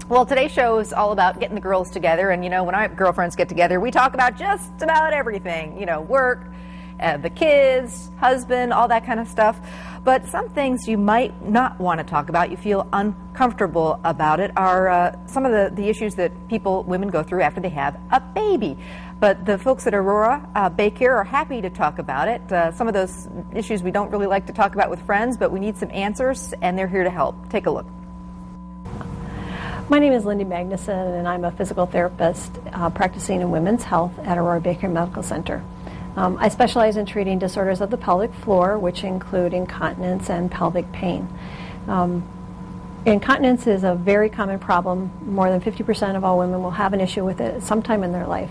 Well, today's show is all about getting the girls together, and you know, when our girlfriends get together, we talk about just about everything, you know, work, the kids, husband, all that kind of stuff. But some things you might not want to talk about, you feel uncomfortable about it, are some of the issues that women go through after they have a baby. But the folks at Aurora Baycare are happy to talk about it. Some of those issues we don't really like to talk about with friends, but we need some answers, and they're here to help. Take a look. My name is Lindy Magnuson, and I'm a physical therapist practicing in women's health at Aurora Baycare Medical Center. I specialize in treating disorders of the pelvic floor, which include incontinence and pelvic pain. Incontinence is a very common problem. More than 50% of all women will have an issue with it at some time in their life.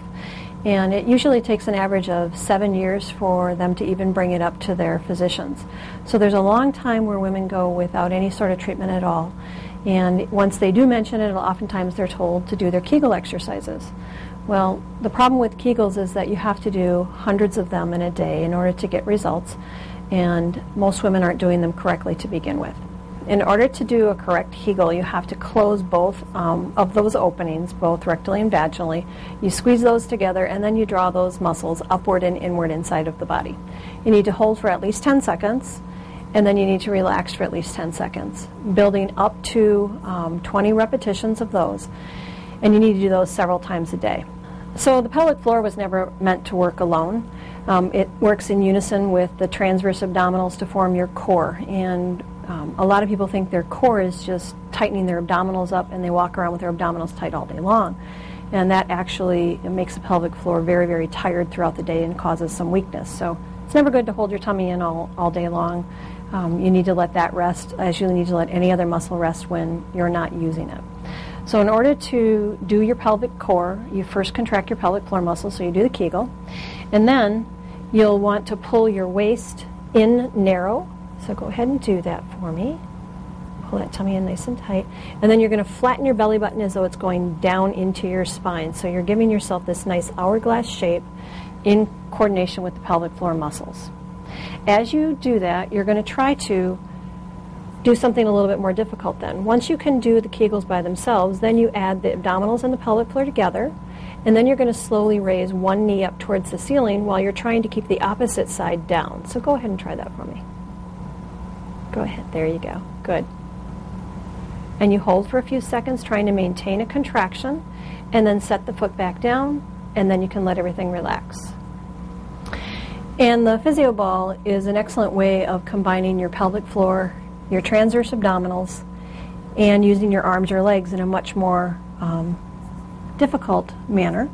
And it usually takes an average of 7 years for them to even bring it up to their physicians. So there's a long time where women go without any sort of treatment at all. And once they do mention it, oftentimes they're told to do their Kegel exercises. Well, the problem with Kegels is that you have to do hundreds of them in a day in order to get results, and most women aren't doing them correctly to begin with. In order to do a correct Kegel, you have to close both of those openings, both rectally and vaginally. You squeeze those together, and then you draw those muscles upward and inward inside of the body. You need to hold for at least 10 seconds, and then you need to relax for at least 10 seconds, building up to 20 repetitions of those. And you need to do those several times a day. So the pelvic floor was never meant to work alone. It works in unison with the transverse abdominals to form your core. And a lot of people think their core is just tightening their abdominals up, and they walk around with their abdominals tight all day long. And that actually makes the pelvic floor very, very tired throughout the day and causes some weakness. So it's never good to hold your tummy in all day long. You need to let that rest, as you need to let any other muscle rest when you're not using it. So in order to do your pelvic core, you first contract your pelvic floor muscles, so you do the Kegel, and then you'll want to pull your waist in narrow. So go ahead and do that for me. Pull that tummy in nice and tight. And then you're going to flatten your belly button as though it's going down into your spine. So you're giving yourself this nice hourglass shape in coordination with the pelvic floor muscles. As you do that, you're going to try to do something a little bit more difficult then. Once you can do the Kegels by themselves, then you add the abdominals and the pelvic floor together, and then you're going to slowly raise one knee up towards the ceiling while you're trying to keep the opposite side down. So go ahead and try that for me. Go ahead. There you go. Good. And you hold for a few seconds trying to maintain a contraction, and then set the foot back down, and then you can let everything relax. And the physio ball is an excellent way of combining your pelvic floor, your transverse abdominals, and using your arms or legs in a much more difficult manner.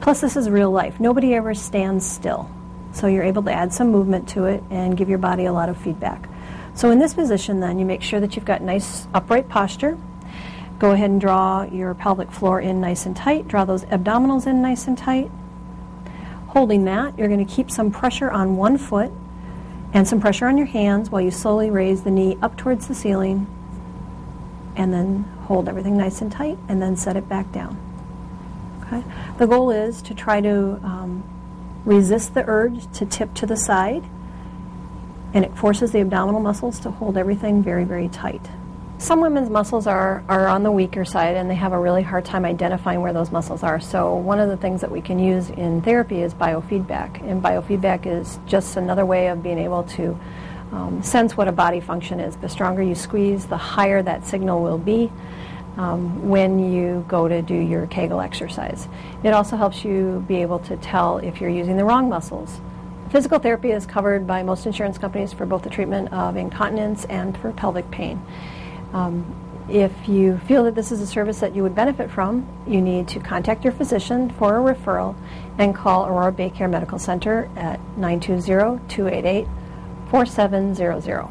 Plus, this is real life. Nobody ever stands still. So you're able to add some movement to it and give your body a lot of feedback. So in this position then, you make sure that you've got nice upright posture. Go ahead and draw your pelvic floor in nice and tight. Draw those abdominals in nice and tight. Holding that, you're going to keep some pressure on one foot and some pressure on your hands while you slowly raise the knee up towards the ceiling, and then hold everything nice and tight, and then set it back down. Okay? The goal is to try to resist the urge to tip to the side, and it forces the abdominal muscles to hold everything very, very tight. Some women's muscles are on the weaker side, and they have a really hard time identifying where those muscles are. So one of the things that we can use in therapy is biofeedback. And biofeedback is just another way of being able to sense what a body function is. The stronger you squeeze, the higher that signal will be when you go to do your Kegel exercise. It also helps you be able to tell if you're using the wrong muscles. Physical therapy is covered by most insurance companies for both the treatment of incontinence and for pelvic pain. If you feel that this is a service that you would benefit from, you need to contact your physician for a referral and call Aurora Baycare Medical Center at 920-288-4700.